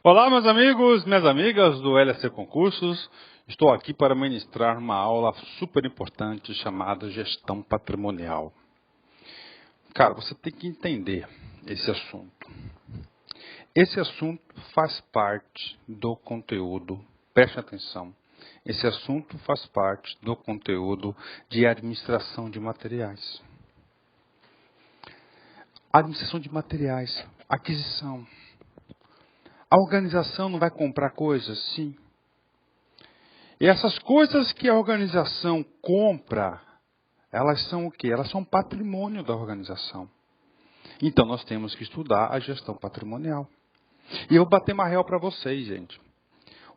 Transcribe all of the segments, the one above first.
Olá, meus amigos, minhas amigas do LSC Concursos. Estou aqui para ministrar uma aula super importante chamada Gestão Patrimonial. Cara, você tem que entender esse assunto. Esse assunto faz parte do conteúdo, preste atenção, esse assunto faz parte do conteúdo de administração de materiais. Administração de materiais, aquisição. A organização não vai comprar coisas? Sim. E essas coisas que a organização compra, elas são o quê? Elas são patrimônio da organização. Então nós temos que estudar a gestão patrimonial. E eu vou bater uma real para vocês, gente.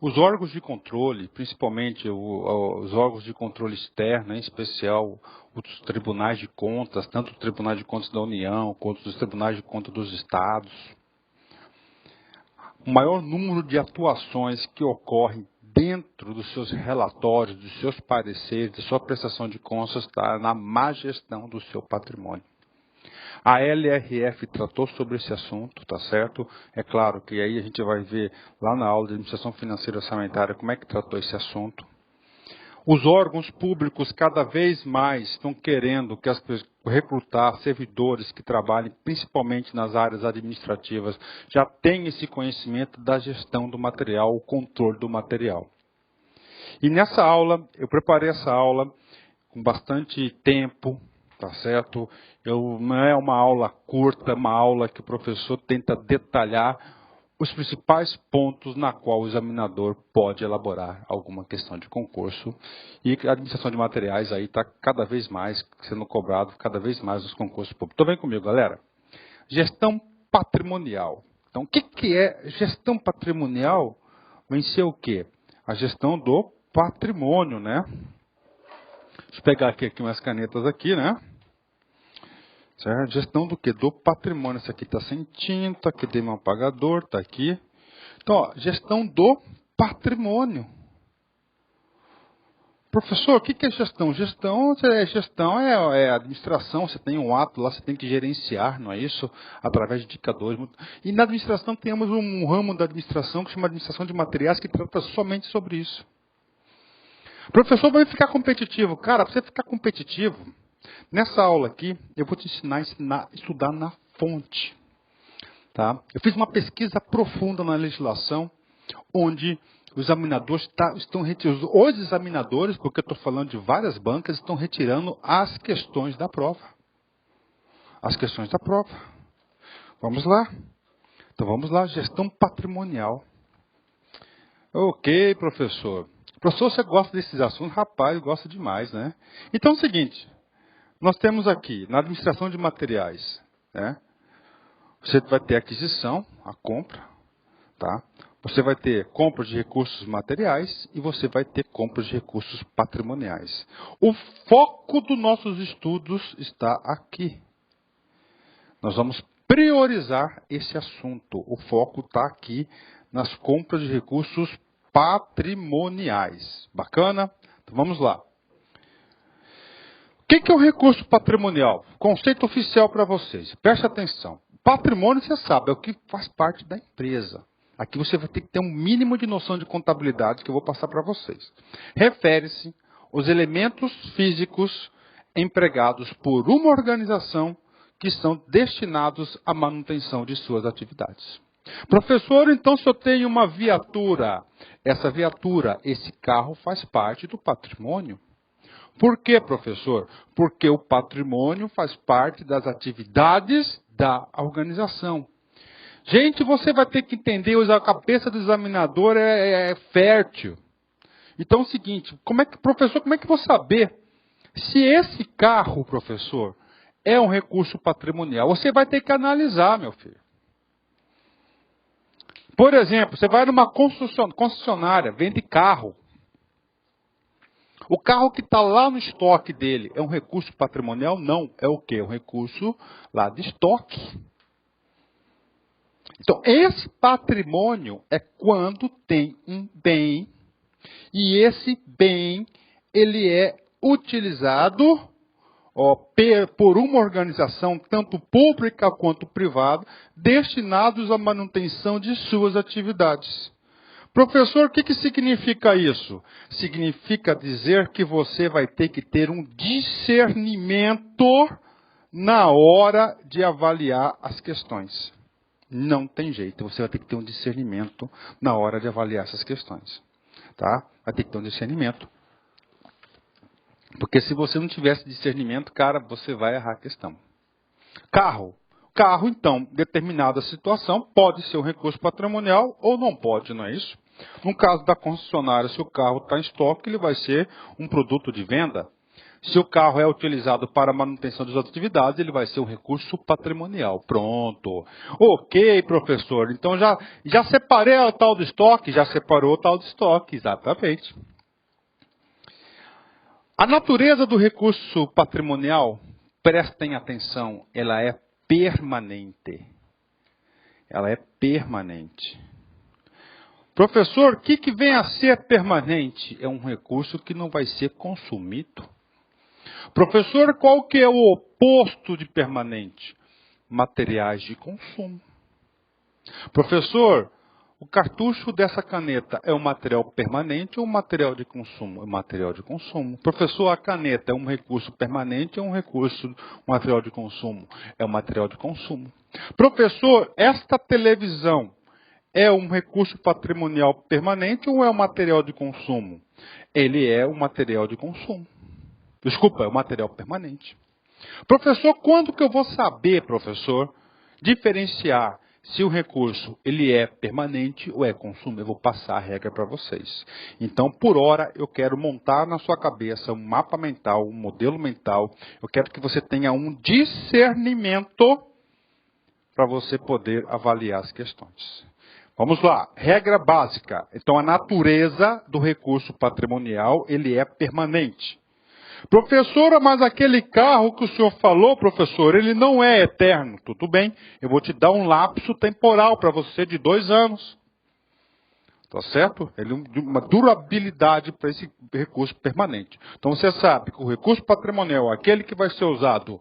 Os órgãos de controle, principalmente os órgãos de controle externo, em especial os tribunais de contas, tanto os tribunais de contas da União quanto os tribunais de contas dos estados, o maior número de atuações que ocorrem dentro dos seus relatórios, dos seus pareceres, da sua prestação de contas, está na má gestão do seu patrimônio. A LRF tratou sobre esse assunto, tá certo? É claro que aí a gente vai ver lá na aula de administração financeira e orçamentária como é que tratou esse assunto. Os órgãos públicos cada vez mais estão querendo que recrutar servidores que trabalhem principalmente nas áreas administrativas, já tenham esse conhecimento da gestão do material, o controle do material. E nessa aula, eu preparei essa aula com bastante tempo, tá certo? Não é uma aula curta, é uma aula que o professor tenta detalhar os principais pontos na qual o examinador pode elaborar alguma questão de concurso. E a administração de materiais aí está cada vez mais sendo cobrado, cada vez mais nos concursos públicos. Então vem comigo, galera. Gestão patrimonial. Então o que é gestão patrimonial? Vem ser o quê? A gestão do patrimônio, né? Deixa eu pegar aqui umas canetas aqui, né? Certo? Gestão do quê? Do patrimônio. Esse aqui está sem tinta, aqui tem um apagador, está aqui. Então, ó, gestão do patrimônio. Professor, o que é gestão? Gestão é administração, você tem um ato lá, você tem que gerenciar, não é isso? Através de indicadores. E na administração temos um ramo da administração que chama administração de materiais, que trata somente sobre isso. Professor, vai ficar competitivo. Cara, para você ficar competitivo, nessa aula aqui, eu vou te ensinar a estudar na fonte. Tá? Eu fiz uma pesquisa profunda na legislação, onde os examinadores estão retirando, os examinadores, porque eu estou falando de várias bancas, estão retirando as questões da prova. As questões da prova. Vamos lá. Então vamos lá, gestão patrimonial. Ok, professor. Professor, você gosta desses assuntos? Rapaz, gosta demais, né? Então é o seguinte, nós temos aqui, na administração de materiais, né? Você vai ter aquisição, a compra, tá? Você vai ter compra de recursos materiais e você vai ter compra de recursos patrimoniais. O foco dos nossos estudos está aqui. Nós vamos priorizar esse assunto. O foco está aqui nas compras de recursos patrimoniais. Bacana? Então vamos lá. O que é um recurso patrimonial? Conceito oficial para vocês. Preste atenção. Patrimônio, você sabe, é o que faz parte da empresa. Aqui você vai ter que ter um mínimo de noção de contabilidade que eu vou passar para vocês. Refere-se aos elementos físicos empregados por uma organização que são destinados à manutenção de suas atividades. Professor, então se eu tenho uma viatura, esse carro faz parte do patrimônio. Por quê, professor? Porque o patrimônio faz parte das atividades da organização. Gente, você vai ter que entender, a cabeça do examinador é fértil. Então é o seguinte, professor, como é que eu vou saber se esse carro, professor, é um recurso patrimonial? Você vai ter que analisar, meu filho. Por exemplo, você vai numa concessionária, vende carro. O carro que está lá no estoque dele é um recurso patrimonial? Não. É o quê? É um recurso lá de estoque. Então, esse patrimônio é quando tem um bem e esse bem ele é utilizado por uma organização, tanto pública quanto privada, destinados à manutenção de suas atividades. Professor, o que significa isso? Significa dizer que você vai ter que ter um discernimento na hora de avaliar as questões. Não tem jeito, você vai ter que ter um discernimento na hora de avaliar essas questões. Tá? Vai ter que ter um discernimento. Porque se você não tivesse discernimento, cara, você vai errar a questão. Carro. Carro, então, determinada situação, pode ser um recurso patrimonial ou não pode, não é isso? No caso da concessionária, se o carro está em estoque, ele vai ser um produto de venda. Se o carro é utilizado para a manutenção das atividades, ele vai ser um recurso patrimonial. Pronto. Ok, professor. Então já separei o tal do estoque? Já separou o tal do estoque, exatamente. A natureza do recurso patrimonial, prestem atenção, ela é permanente. Ela é permanente. Professor, o que vem a ser permanente? É um recurso que não vai ser consumido. Professor, qual que é o oposto de permanente? Materiais de consumo. Professor, o cartucho dessa caneta é um material permanente ou um material de consumo? É um material de consumo. Professor, a caneta é um recurso permanente ou um material de consumo? É um material de consumo. Professor, esta televisão é um recurso patrimonial permanente ou é um material de consumo? Ele é um material de consumo. Desculpa, é um material permanente. Professor, quando que eu vou saber, professor, diferenciar se o recurso ele é permanente ou é consumo? Eu vou passar a regra para vocês. Então, por hora, eu quero montar na sua cabeça um mapa mental, um modelo mental. Eu quero que você tenha um discernimento para você poder avaliar as questões. Vamos lá, regra básica. Então, a natureza do recurso patrimonial, ele é permanente. Professora, mas aquele carro que o senhor falou, professor, ele não é eterno. Tudo bem, eu vou te dar um lapso temporal para você de 2 anos. Tá certo? Ele é uma durabilidade para esse recurso permanente. Então você sabe que o recurso patrimonial é aquele que vai ser usado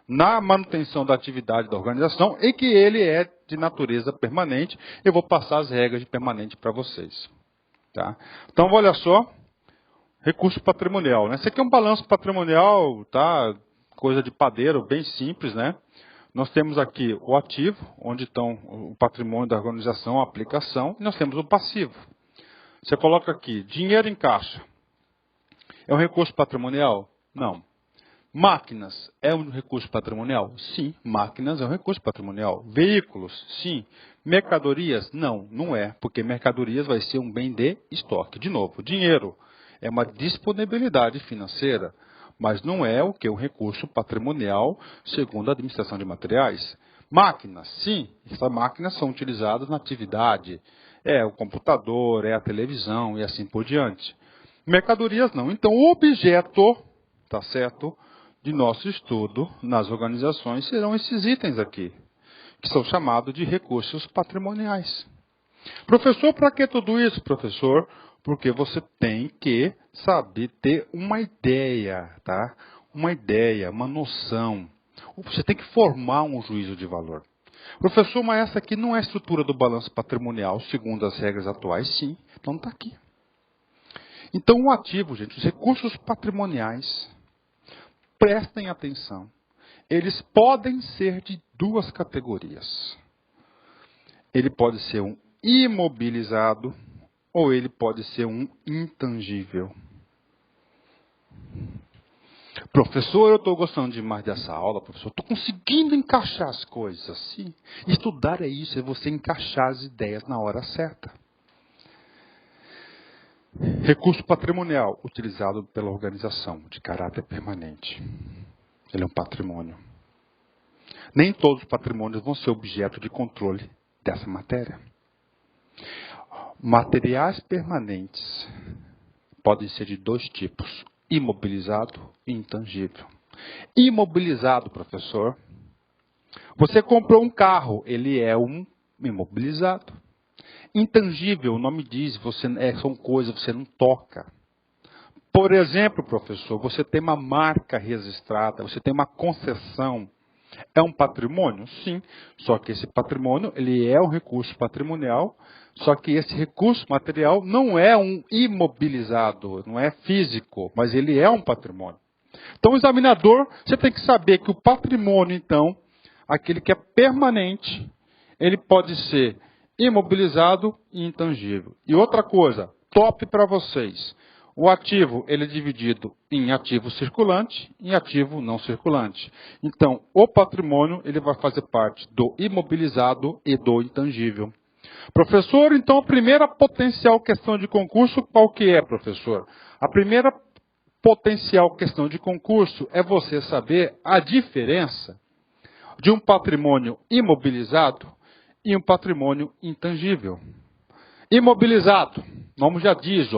na manutenção da atividade da organização e que ele é de natureza permanente. Eu vou passar as regras de permanente para vocês. Tá? Então olha só. Recurso patrimonial, né? Esse aqui é um balanço patrimonial, tá? Coisa de padeiro, bem simples, né? Nós temos aqui o ativo, onde estão o patrimônio da organização, a aplicação, e nós temos o passivo. Você coloca aqui, dinheiro em caixa. É um recurso patrimonial? Não. Máquinas é um recurso patrimonial? Sim, máquinas é um recurso patrimonial. Veículos? Sim. Mercadorias? Não, não é, porque mercadorias vai ser um bem de estoque. De novo, dinheiro é uma disponibilidade financeira, mas não é o que? Um recurso patrimonial, segundo a administração de materiais. Máquinas, sim, essas máquinas são utilizadas na atividade. É o computador, é a televisão e assim por diante. Mercadorias não. Então, o objeto, tá certo, de nosso estudo nas organizações serão esses itens aqui, que são chamados de recursos patrimoniais. Professor, para que tudo isso, professor? Porque você tem que saber ter uma ideia, tá? Uma ideia, uma noção. Você tem que formar um juízo de valor. Professor, mas essa aqui não é a estrutura do balanço patrimonial, segundo as regras atuais? Sim, então está aqui. Então, o ativo, gente, os recursos patrimoniais, prestem atenção. Eles podem ser de 2 categorias. Ele pode ser um imobilizado ou ele pode ser um intangível. Professor, eu estou gostando demais dessa aula, professor. Estou conseguindo encaixar as coisas assim. Estudar é isso, é você encaixar as ideias na hora certa. Recurso patrimonial, utilizado pela organização, de caráter permanente. Ele é um patrimônio. Nem todos os patrimônios vão ser objeto de controle dessa matéria. Materiais permanentes podem ser de 2 tipos, imobilizado e intangível. Imobilizado, professor, você comprou um carro, ele é um imobilizado. Intangível, o nome diz, são coisas, você não toca. Por exemplo, professor, você tem uma marca registrada, você tem uma concessão. É um patrimônio? Sim. Só que esse patrimônio, ele é um recurso patrimonial, só que esse recurso material não é um imobilizado, não é físico, mas ele é um patrimônio. Então, o examinador, você tem que saber que o patrimônio, então, aquele que é permanente, ele pode ser imobilizado e intangível. E outra coisa, top para vocês. O ativo, ele é dividido em ativo circulante e ativo não circulante. Então, o patrimônio, ele vai fazer parte do imobilizado e do intangível. Professor, então, a primeira potencial questão de concurso, qual que é, professor? A primeira potencial questão de concurso é você saber a diferença de um patrimônio imobilizado e um patrimônio intangível. Imobilizado, o nome já diz,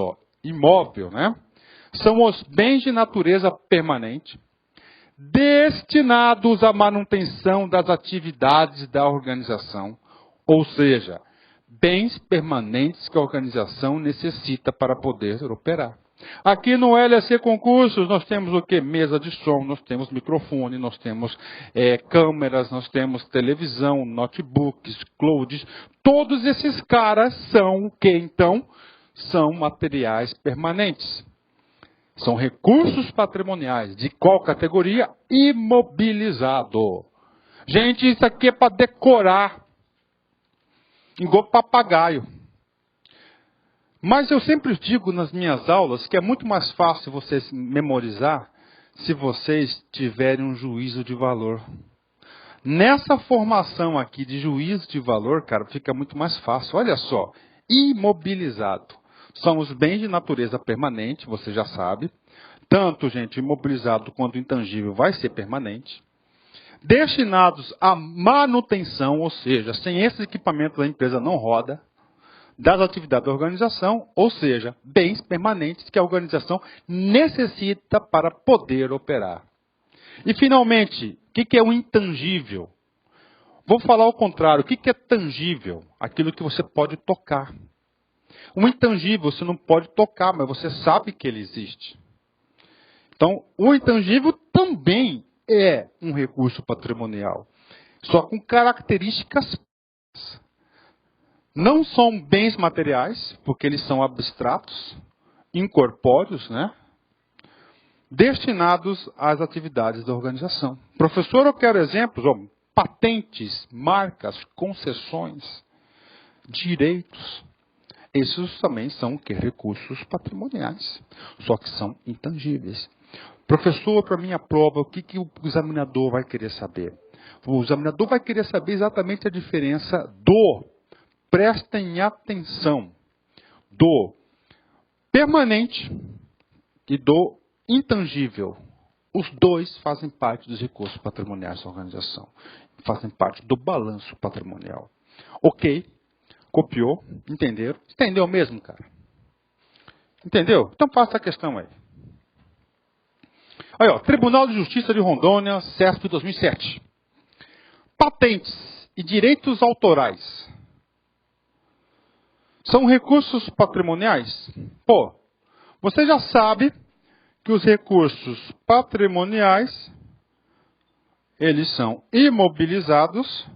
imóvel, né? São os bens de natureza permanente, destinados à manutenção das atividades da organização, ou seja, bens permanentes que a organização necessita para poder operar. Aqui no LSC Concursos nós temos o que? Mesa de som, nós temos microfone, nós temos câmeras, nós temos televisão, notebooks, clouds. Todos esses caras são o que então? São materiais permanentes. São recursos patrimoniais. De qual categoria? Imobilizado. Gente, isso aqui é para decorar. Igual papagaio. Mas eu sempre digo nas minhas aulas que é muito mais fácil vocês memorizar se vocês tiverem um juízo de valor. Nessa formação aqui de juízo de valor, cara, fica muito mais fácil. Olha só, imobilizado. São os bens de natureza permanente, você já sabe. Tanto, gente, imobilizado quanto intangível vai ser permanente. Destinados à manutenção, ou seja, sem esses equipamentos a empresa não roda. Das atividades da organização, ou seja, bens permanentes que a organização necessita para poder operar. E, finalmente, o que é o intangível? Vou falar ao contrário. O que é tangível? Aquilo que você pode tocar. O intangível você não pode tocar, mas você sabe que ele existe. Então, o intangível também é um recurso patrimonial, só com características. Não são bens materiais, porque eles são abstratos, incorpóreos, né? Destinados às atividades da organização. Professor, eu quero exemplos, patentes, marcas, concessões, direitos. Esses também são recursos patrimoniais, só que são intangíveis. Professor, para minha prova, o que o examinador vai querer saber? O examinador vai querer saber exatamente a diferença prestem atenção, do permanente e do intangível. Os dois fazem parte dos recursos patrimoniais da organização. Fazem parte do balanço patrimonial. Ok? Copiou? Entenderam? Entendeu mesmo, cara? Entendeu? Então passa a questão aí. Aí, Tribunal de Justiça de Rondônia, CESP 2007. Patentes e direitos autorais são recursos patrimoniais? Você já sabe que os recursos patrimoniais, eles são imobilizados,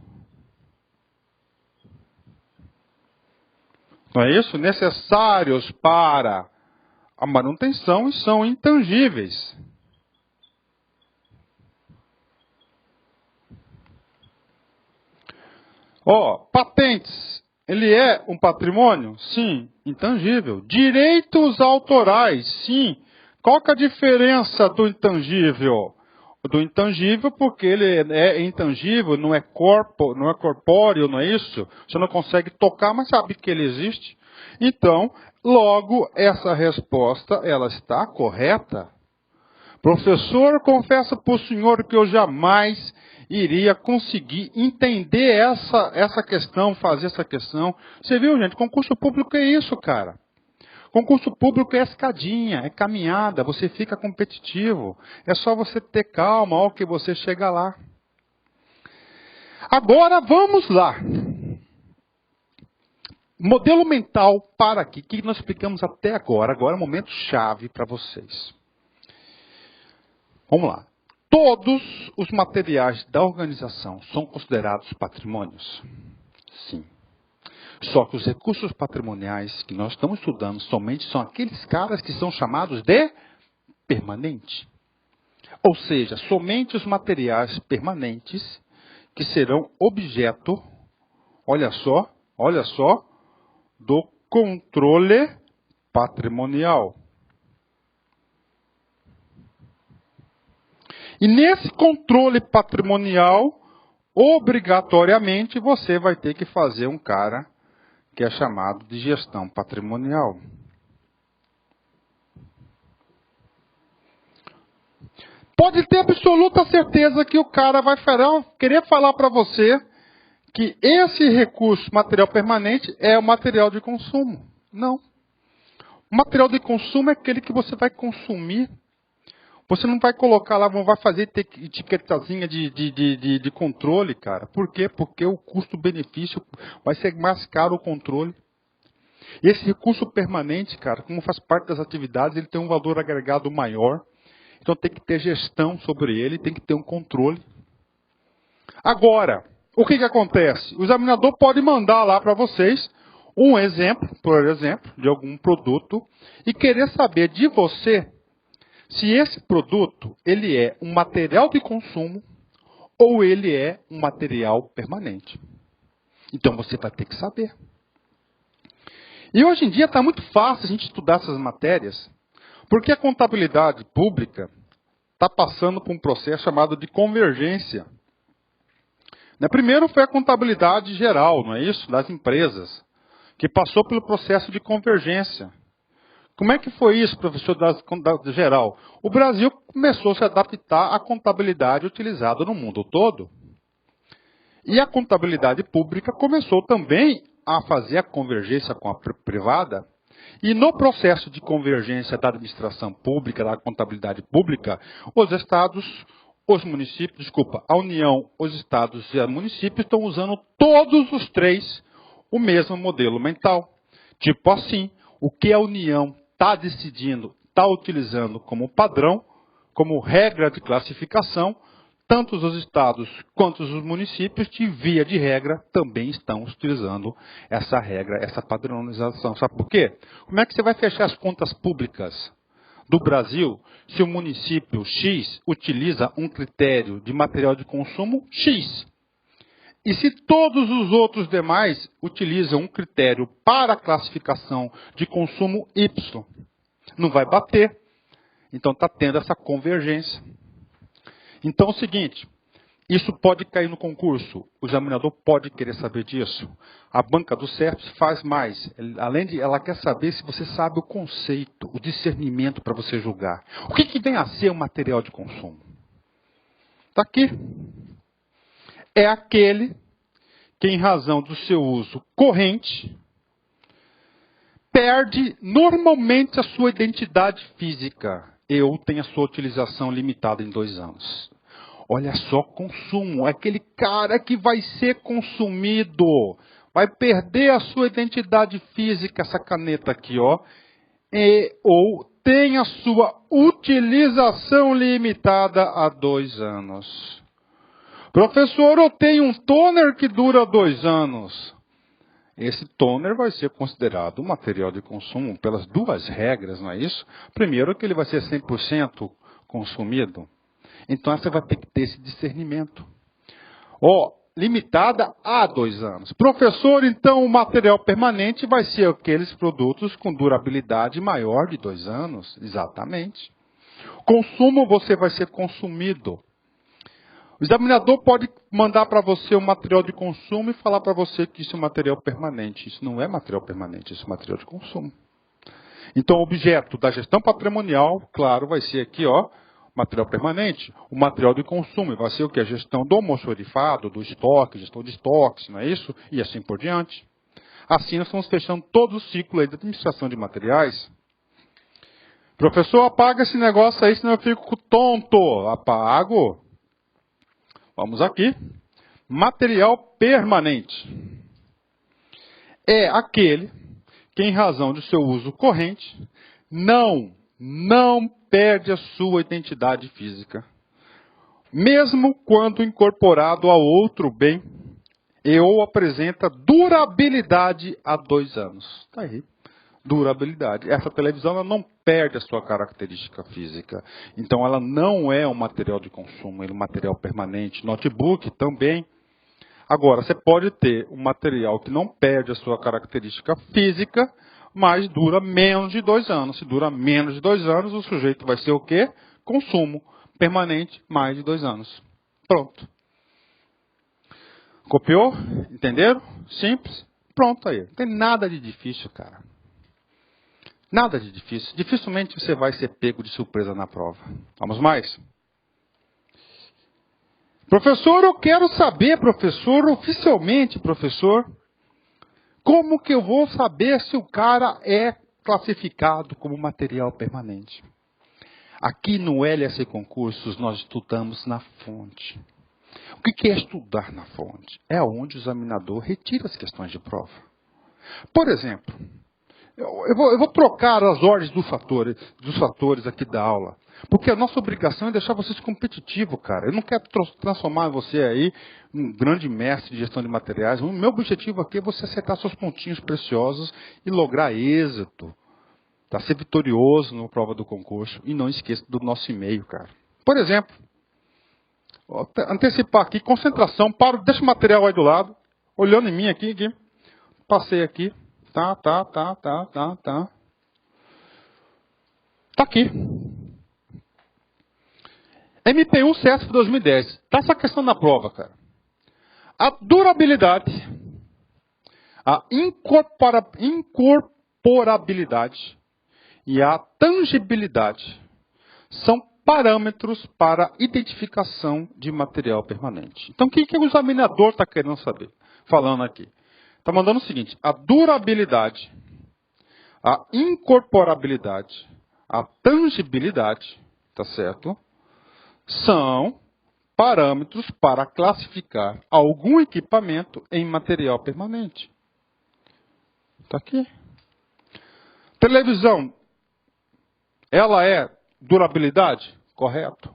não é isso? Necessários para a manutenção e são intangíveis. Patentes. Ele é um patrimônio? Sim. Intangível. Direitos autorais? Sim. Qual que é a diferença do intangível? Do intangível, porque ele é intangível, não é corpóreo, não é isso? Você não consegue tocar, mas sabe que ele existe. Então, logo, essa resposta, ela está correta. Professor, confesso para o senhor que eu jamais iria conseguir entender essa questão, fazer essa questão. Você viu, gente? Concurso público é isso, cara. Concurso público é escadinha, é caminhada, você fica competitivo. É só você ter calma, ao que você chega lá. Agora vamos lá. Modelo mental para aqui, que nós explicamos até agora. Agora é o momento chave para vocês. Vamos lá. Todos os materiais da organização são considerados patrimônios? Sim. Só que os recursos patrimoniais que nós estamos estudando somente são aqueles caras que são chamados de permanente. Ou seja, somente os materiais permanentes que serão objeto, olha só, do controle patrimonial. E nesse controle patrimonial, obrigatoriamente, você vai ter que fazer um cara que é chamado de gestão patrimonial. Pode ter absoluta certeza que o cara vai querer falar para você que esse recurso material permanente é o material de consumo. Não. O material de consumo é aquele que você vai consumir. Você não vai colocar lá, não vai fazer etiquetazinha de controle, cara. Por quê? Porque o custo-benefício vai ser mais caro o controle. E esse recurso permanente, cara, como faz parte das atividades, ele tem um valor agregado maior. Então tem que ter gestão sobre ele, tem que ter um controle. Agora, o que acontece? O examinador pode mandar lá para vocês um exemplo, por exemplo, de algum produto e querer saber de você se esse produto ele é um material de consumo ou ele é um material permanente. Então você vai ter que saber. E hoje em dia está muito fácil a gente estudar essas matérias, porque a contabilidade pública está passando por um processo chamado de convergência. Primeiro foi a contabilidade geral, não é isso? Das empresas, que passou pelo processo de convergência. Como é que foi isso, professor, da geral? O Brasil começou a se adaptar à contabilidade utilizada no mundo todo. E a contabilidade pública começou também a fazer a convergência com a privada. E no processo de convergência da administração pública, da contabilidade pública, os estados, os municípios, a União, os estados e os municípios estão usando todos os três o mesmo modelo mental. Tipo assim, o que a União está decidindo, está utilizando como padrão, como regra de classificação, tanto os estados quanto os municípios, de via de regra, também estão utilizando essa regra, essa padronização. Sabe por quê? Como é que você vai fechar as contas públicas do Brasil se o município X utiliza um critério de material de consumo X? E se todos os outros demais utilizam um critério para a classificação de consumo Y? Não vai bater. Então está tendo essa convergência. Então é o seguinte, isso pode cair no concurso. O examinador pode querer saber disso. A banca do CERPS faz mais. Ela quer saber se você sabe o conceito, o discernimento para você julgar. O que vem a ser um material de consumo? Está aqui. É aquele que, em razão do seu uso corrente, perde normalmente a sua identidade física ou tem a sua utilização limitada em 2 anos. Olha só, consumo. É aquele cara que vai ser consumido. Vai perder a sua identidade física, essa caneta aqui, ó. Ou tem a sua utilização limitada a 2 anos. Professor, eu tenho um toner que dura 2 anos. Esse toner vai ser considerado um material de consumo pelas 2 regras, não é isso? Primeiro, que ele vai ser 100% consumido. Então, você vai ter que ter esse discernimento. Limitada a 2 anos. Professor, então, o material permanente vai ser aqueles produtos com durabilidade maior de 2 anos. Exatamente. Consumo, você vai ser consumido. O examinador pode mandar para você um material de consumo e falar para você que isso é um material permanente. Isso não é material permanente, isso é material de consumo. Então, o objeto da gestão patrimonial, claro, vai ser aqui, ó, material permanente. O material de consumo vai ser o que? A gestão do almoxarifado, do estoque, gestão de estoques, não é isso? E assim por diante. Assim, nós estamos fechando todo o ciclo aí da administração de materiais. Professor, apaga esse negócio aí, senão eu fico tonto. Apago. Vamos aqui. Material permanente. é aquele que, em razão de seu uso corrente, não perde a sua identidade física, mesmo quando incorporado a outro bem, e ou apresenta durabilidade a 2 anos. Está aí. Durabilidade. Essa televisão ela não perde a sua característica física. Então ela não é um material de consumo, é um material permanente. Notebook também. Agora, você pode ter um material que não perde a sua característica física, mas dura menos de 2 anos. Se dura menos de 2 anos, o sujeito vai ser o quê? Consumo permanente, mais de 2 anos. Pronto. Copiou? Entenderam? Simples? Pronto aí. Não tem nada de difícil, cara. Nada de difícil. Dificilmente você vai ser pego de surpresa na prova. Vamos mais? Professor, eu quero saber, professor, oficialmente, professor, como que eu vou saber se o cara é classificado como material permanente? Aqui no LSC Concursos nós estudamos na fonte. O que é estudar na fonte? É onde o examinador retira as questões de prova. Por exemplo, eu vou trocar as ordens dos fatores aqui da aula. Porque a nossa obrigação é deixar vocês competitivos, cara. Eu não quero transformar você aí um grande mestre de gestão de materiais. O meu objetivo aqui é você acertar seus pontinhos preciosos e lograr êxito. Tá? Ser vitorioso na prova do concurso. E não esqueça do nosso e-mail, cara. Por exemplo, antecipar aqui, concentração, deixa o material aí do lado. Olhando em mim aqui. Passei aqui. Tá. Tá aqui. MPU CESP 2010. Tá essa questão na prova, cara. A durabilidade, a incorporabilidade e a tangibilidade são parâmetros para identificação de material permanente. Então, o que o examinador está querendo saber? Falando aqui. Está mandando o seguinte: a durabilidade, a incorporabilidade, a tangibilidade, tá certo? São parâmetros para classificar algum equipamento em material permanente. Está aqui. Televisão, ela é durabilidade? Correto.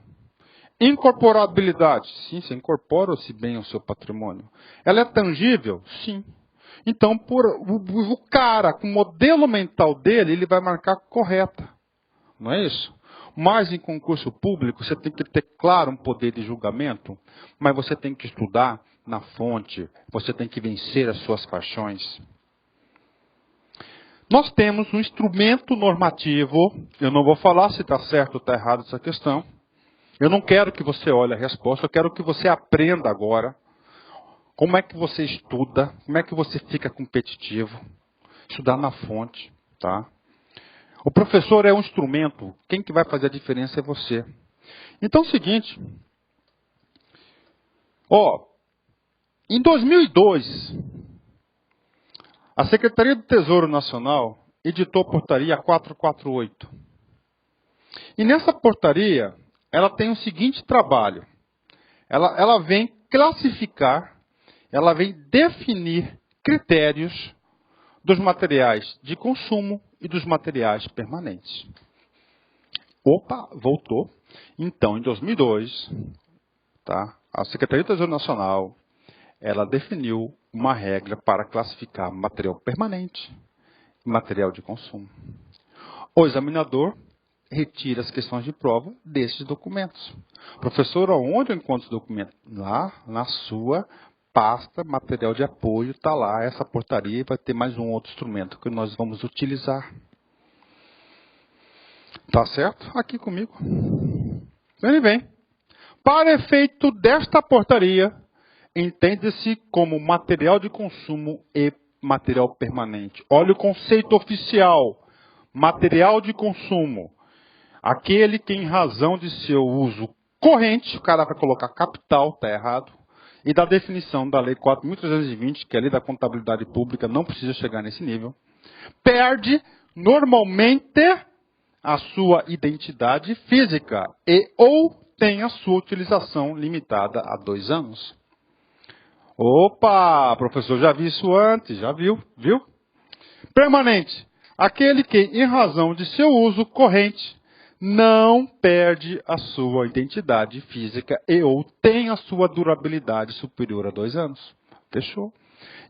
Incorporabilidade? Sim, você incorpora-se bem ao seu patrimônio. Ela é tangível? Sim. Então, o cara, com o modelo mental dele, ele vai marcar correta. Não é isso? Mas em concurso público, você tem que ter, claro, um poder de julgamento, mas você tem que estudar na fonte, você tem que vencer as suas paixões. Nós temos um instrumento normativo, eu não vou falar se está certo ou está errado essa questão, eu não quero que você olhe a resposta, eu quero que você aprenda agora como é que você estuda, como é que você fica competitivo, estudar na fonte, tá? O professor é um instrumento, quem que vai fazer a diferença é você. Então é o seguinte, em 2002, a Secretaria do Tesouro Nacional editou a portaria 448. E nessa portaria, ela tem o seguinte trabalho, ela vem classificar, ela vem definir critérios dos materiais de consumo e dos materiais permanentes. Opa, voltou. Então, em 2002, tá, a Secretaria do Tesouro Nacional, ela definiu uma regra para classificar material permanente e material de consumo. O examinador retira as questões de prova desses documentos. Professor, aonde eu encontro esse documento? Lá na sua pasta, material de apoio, está lá essa portaria e vai ter mais um outro instrumento que nós vamos utilizar. Tá certo? Aqui comigo. Ele vem. Para efeito desta portaria, entende-se como material de consumo e material permanente. Olha o conceito oficial. Material de consumo. Aquele que, em razão de seu uso corrente, o cara vai colocar capital, está errado, e da definição da Lei 4.320, que é a Lei da Contabilidade Pública, não precisa chegar nesse nível, perde normalmente a sua identidade física e ou tem a sua utilização limitada a 2 anos. Opa, professor, já vi isso antes, já viu? Permanente, aquele que, em razão de seu uso corrente, não perde a sua identidade física e ou tem a sua durabilidade superior a 2 anos. Fechou?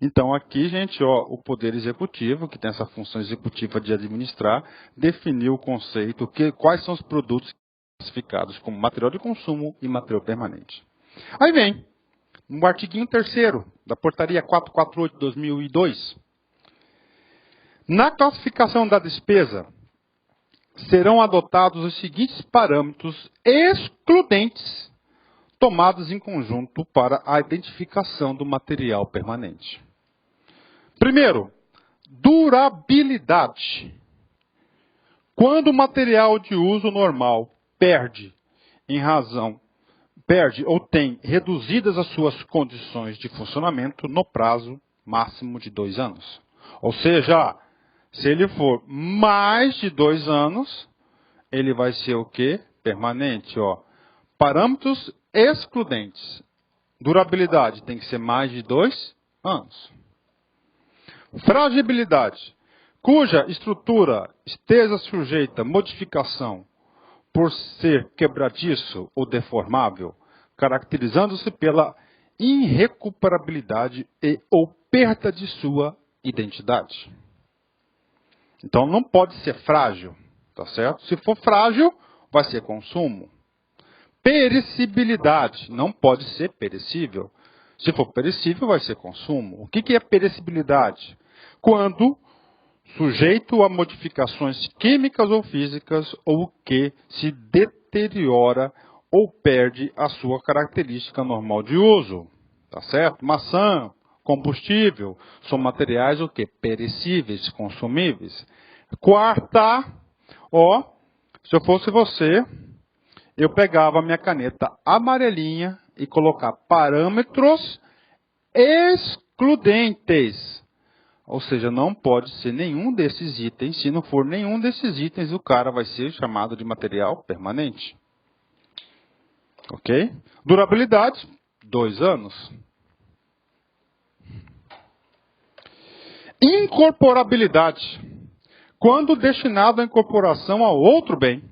Então aqui, gente, ó, o Poder Executivo, que tem essa função executiva de administrar, definiu o conceito, quais são os produtos classificados como material de consumo e material permanente. Aí vem no artiguinho 3º da Portaria 448/2002. Na classificação da despesa, serão adotados os seguintes parâmetros excludentes tomados em conjunto para a identificação do material permanente. Primeiro, durabilidade. Quando o material de uso normal perde ou tem reduzidas as suas condições de funcionamento no prazo máximo de 2 anos. Ou seja, se ele for mais de 2 anos, ele vai ser o quê? Permanente, ó. Parâmetros excludentes. Durabilidade tem que ser mais de 2 anos. Fragilidade, cuja estrutura esteja sujeita a modificação por ser quebradiço ou deformável, caracterizando-se pela irrecuperabilidade e ou perda de sua identidade. Então não pode ser frágil, tá certo? Se for frágil, vai ser consumo. Perecibilidade, não pode ser perecível. Se for perecível, vai ser consumo. O que é perecibilidade? Quando sujeito a modificações químicas ou físicas ou que se deteriora ou perde a sua característica normal de uso. Tá certo? Maçã, combustível, são materiais o quê? Perecíveis, consumíveis. Quarta, ó, se eu fosse você, eu pegava a minha caneta amarelinha e colocar parâmetros excludentes. Ou seja, não pode ser nenhum desses itens. Se não for nenhum desses itens, o cara vai ser chamado de material permanente. Ok? Durabilidade, 2 anos. Incorporabilidade. Quando destinado à incorporação a outro bem,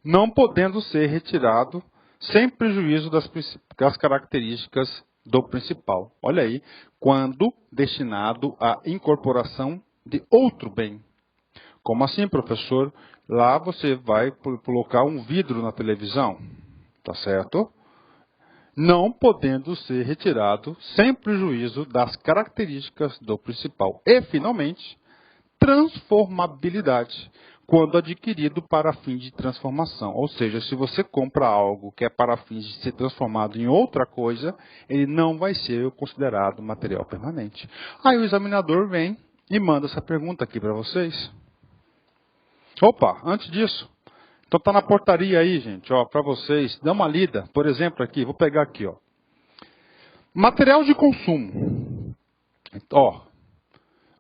não podendo ser retirado sem prejuízo das características do principal. Olha aí, quando destinado à incorporação de outro bem. Como assim, professor? Lá você vai colocar um vidro na televisão, tá certo? Não podendo ser retirado sem prejuízo das características do principal. E, finalmente, transformabilidade, quando adquirido para fim de transformação. Ou seja, se você compra algo que é para fins de ser transformado em outra coisa, ele não vai ser considerado material permanente. Aí o examinador vem e manda essa pergunta aqui para vocês. Opa, antes disso, então está na portaria aí, gente, ó, para vocês, dá uma lida. Por exemplo, aqui, vou pegar aqui, ó. Material de consumo. Ó,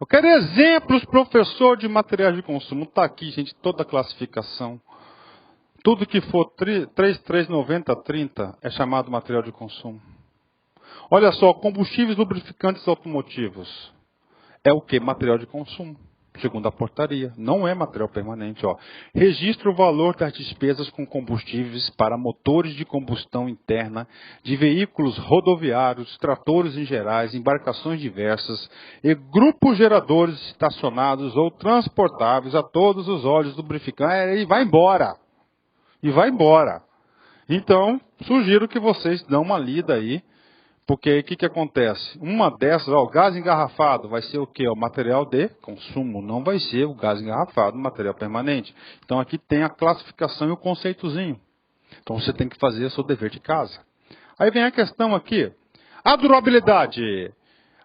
eu quero exemplos, professor, de materiais de consumo. Está aqui, gente, toda a classificação. Tudo que for 3390-30 é chamado material de consumo. Olha só, combustíveis lubrificantes automotivos. É o que? Material de consumo. Segundo a portaria. Não é material permanente. Ó. Registra o valor das despesas com combustíveis para motores de combustão interna, de veículos rodoviários, tratores em gerais, embarcações diversas e grupos geradores estacionados ou transportáveis a todos os óleos lubrificantes. E vai embora. Então, sugiro que vocês dão uma lida aí. Porque o que acontece? Uma dessas, ó, o gás engarrafado vai ser o quê? O material de consumo, não vai ser o gás engarrafado, o material permanente. Então aqui tem a classificação e o conceitozinho. Então você tem que fazer o seu dever de casa. Aí vem a questão aqui. A durabilidade,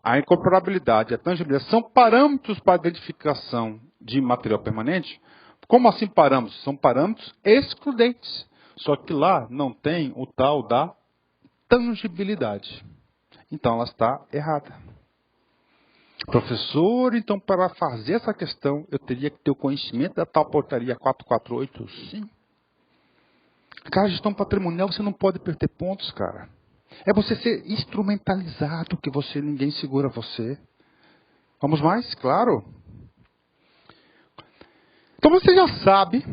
a incorporabilidade, a tangibilidade são parâmetros para identificação de material permanente? Como assim parâmetros? São parâmetros excludentes. Só que lá não tem o tal da tangibilidade. Então ela está errada. Professor, então para fazer essa questão eu teria que ter o conhecimento da tal portaria 448? Sim. Cara, gestão patrimonial você não pode perder pontos, cara. É você ser instrumentalizado, que ninguém segura você. Vamos mais? Claro. Então você já sabe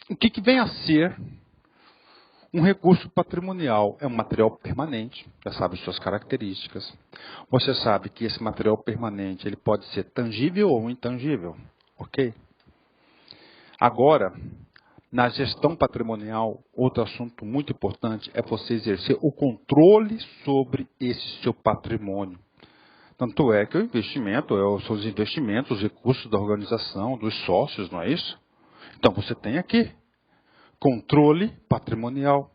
o que vem a ser um recurso patrimonial. É um material permanente, já sabe suas características. Você sabe que esse material permanente ele pode ser tangível ou intangível. Ok? Agora, na gestão patrimonial, outro assunto muito importante é você exercer o controle sobre esse seu patrimônio. Tanto é que o investimento, os seus investimentos, os recursos da organização, dos sócios, não é isso? Então você tem aqui controle patrimonial.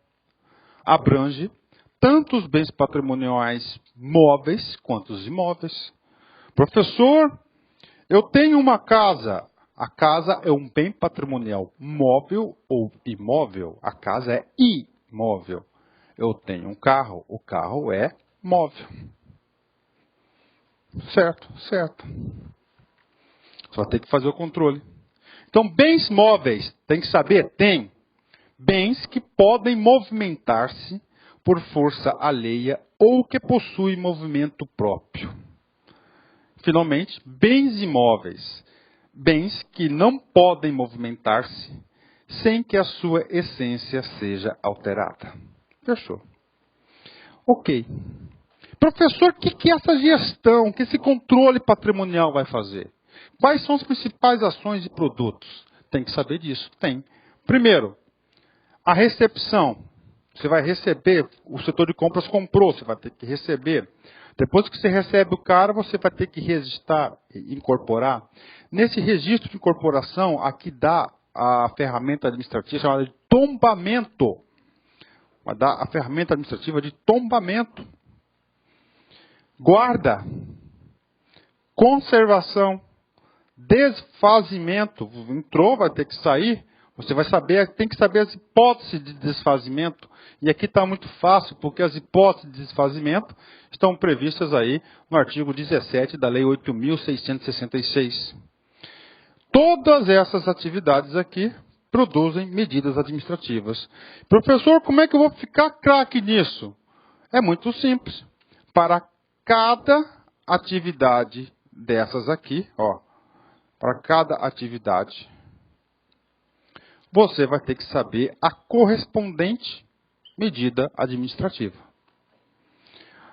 Abrange tanto os bens patrimoniais móveis quanto os imóveis. Professor, eu tenho uma casa. A casa é um bem patrimonial móvel ou imóvel? A casa é imóvel. Eu tenho um carro. O carro é móvel. Certo, certo. Só tem que fazer o controle. Então, bens móveis, tem que saber? Tem. Bens que podem movimentar-se por força alheia ou que possuem movimento próprio. Finalmente, bens imóveis. Bens que não podem movimentar-se sem que a sua essência seja alterada. Fechou. Ok. Professor, o que essa gestão, que esse controle patrimonial vai fazer? Quais são as principais ações e produtos? Tem que saber disso. Tem. Primeiro, a recepção. Você vai receber, o setor de compras comprou, você vai ter que receber. Depois que você recebe o cara, você vai ter que registrar, incorporar. Nesse registro de incorporação, aqui dá a ferramenta administrativa chamada de tombamento. Vai dar a ferramenta administrativa de tombamento. Guarda, conservação, desfazimento. Entrou, vai ter que sair. Você vai saber, tem que saber as hipóteses de desfazimento. E aqui está muito fácil, porque as hipóteses de desfazimento estão previstas aí no artigo 17 da Lei 8.666. Todas essas atividades aqui produzem medidas administrativas. Professor, como é que eu vou ficar craque nisso? É muito simples. Para cada atividade dessas aqui, para cada atividade, você vai ter que saber a correspondente medida administrativa.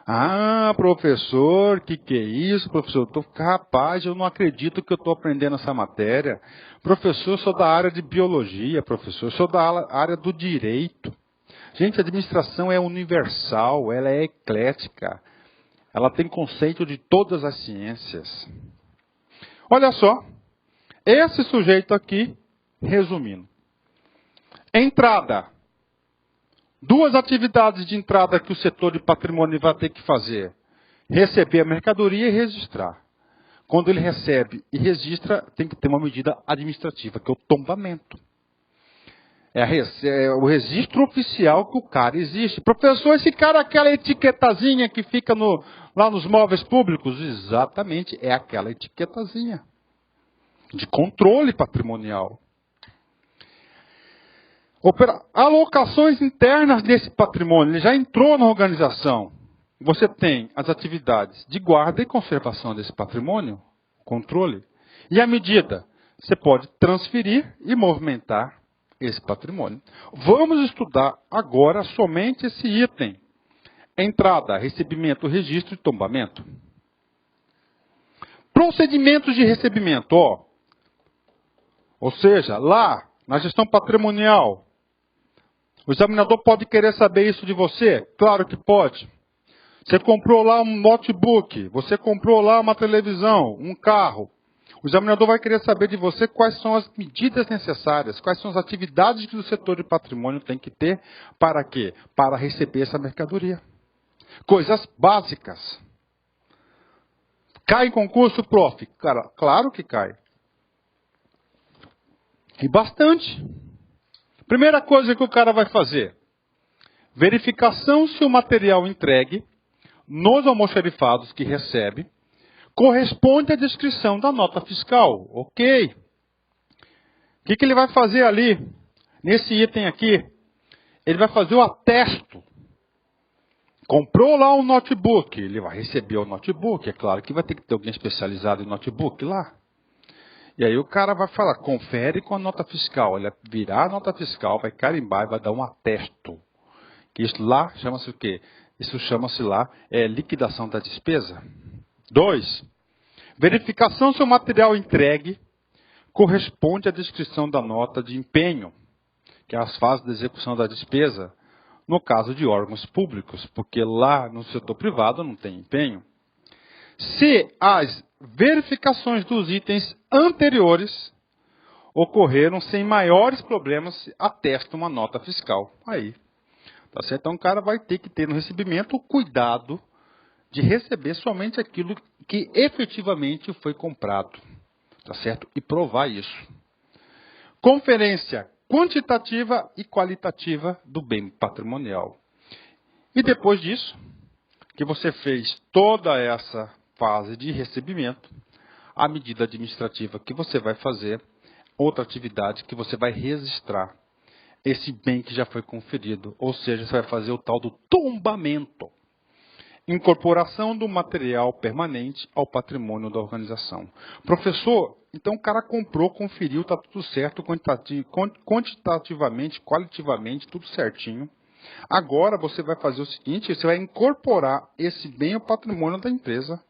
Ah, professor, que é isso, professor? Rapaz, eu não acredito que eu estou aprendendo essa matéria. Professor, eu sou da área de biologia, professor, eu sou da área do direito. Gente, a administração é universal, ela é eclética. Ela tem conceito de todas as ciências. Olha só, esse sujeito aqui, resumindo. Entrada. Duas atividades de entrada que o setor de patrimônio vai ter que fazer. Receber a mercadoria e registrar. Quando ele recebe e registra, tem que ter uma medida administrativa, que é o tombamento. É o registro oficial que o cara existe. Professor, esse cara é aquela etiquetazinha que fica lá nos móveis públicos? Exatamente, é aquela etiquetazinha de controle patrimonial. Alocações internas desse patrimônio, ele já entrou na organização. Você tem as atividades de guarda e conservação desse patrimônio, controle, e a medida, você pode transferir e movimentar esse patrimônio. Vamos estudar agora somente esse item. Entrada, recebimento, registro e tombamento. Procedimentos de recebimento, ou seja, lá na gestão patrimonial, o examinador pode querer saber isso de você? Claro que pode. Você comprou lá um notebook, você comprou lá uma televisão, um carro. O examinador vai querer saber de você quais são as medidas necessárias, quais são as atividades que o setor de patrimônio tem que ter para quê? Para receber essa mercadoria. Coisas básicas. Cai em concurso, prof? Cara, claro que cai. E bastante. Primeira coisa que o cara vai fazer. Verificação se o material entregue nos almoxarifados que recebe corresponde à descrição da nota fiscal. Ok. O que ele vai fazer ali, nesse item aqui? Ele vai fazer o atesto Comprou lá um notebook, ele vai receber o notebook, é claro que vai ter que ter alguém especializado em notebook lá. E aí o cara vai falar, confere com a nota fiscal. Ele vai virar a nota fiscal, vai carimbar e vai dar um atesto. Que isso lá chama-se o quê? Isso chama-se lá liquidação da despesa. 2. Verificação se o material entregue corresponde à descrição da nota de empenho, que é as fases de execução da despesa, no caso de órgãos públicos, porque lá no setor privado não tem empenho. Se as verificações dos itens anteriores ocorreram sem maiores problemas, atesta uma nota fiscal. Aí, tá certo? Então o cara vai ter que ter no recebimento o cuidado de receber somente aquilo que efetivamente foi comprado, tá certo? E provar isso. Conferência quantitativa e qualitativa do bem patrimonial. E depois disso, que você fez toda essa fase de recebimento, a medida administrativa que você vai fazer, outra atividade que você vai registrar esse bem que já foi conferido, ou seja, você vai fazer o tal do tombamento. Incorporação do material permanente ao patrimônio da organização. Professor, então o cara comprou, conferiu, está tudo certo, quantitativamente, qualitativamente, tudo certinho. Agora você vai fazer o seguinte, você vai incorporar esse bem ao patrimônio da empresa.